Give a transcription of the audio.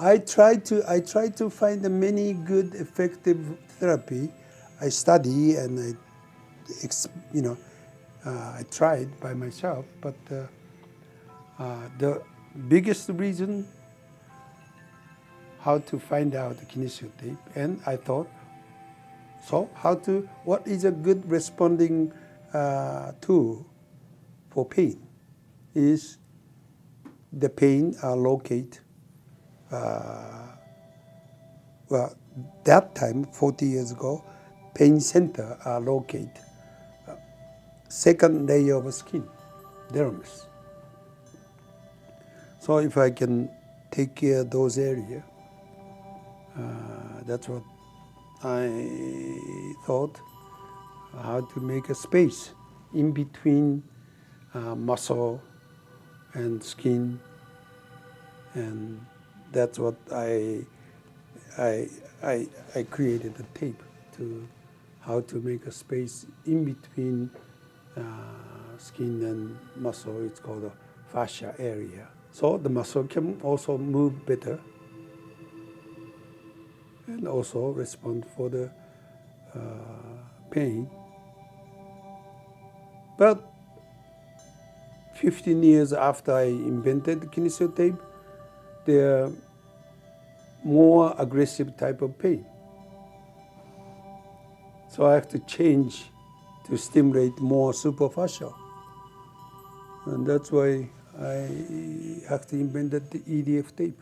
I try to find many good effective therapy. I study and I tried by myself, but the biggest reason how to find out the kinesio tape, and I thought, so what is a good responding tool for pain is the pain locate. That time, 40 years ago, pain center locate second layer of skin, dermis. So if I can take care of those areas, that's what I thought, how to make a space in between muscle and skin, and that's what I created a tape to how to make a space in between skin and muscle. It's called a fascia area. So the muscle can also move better and also respond for the pain. But 15 years after I invented the kinesio tape, there are more aggressive type of pain. So I have to change to stimulate more superficial. And that's why I have to invent the EDF tape.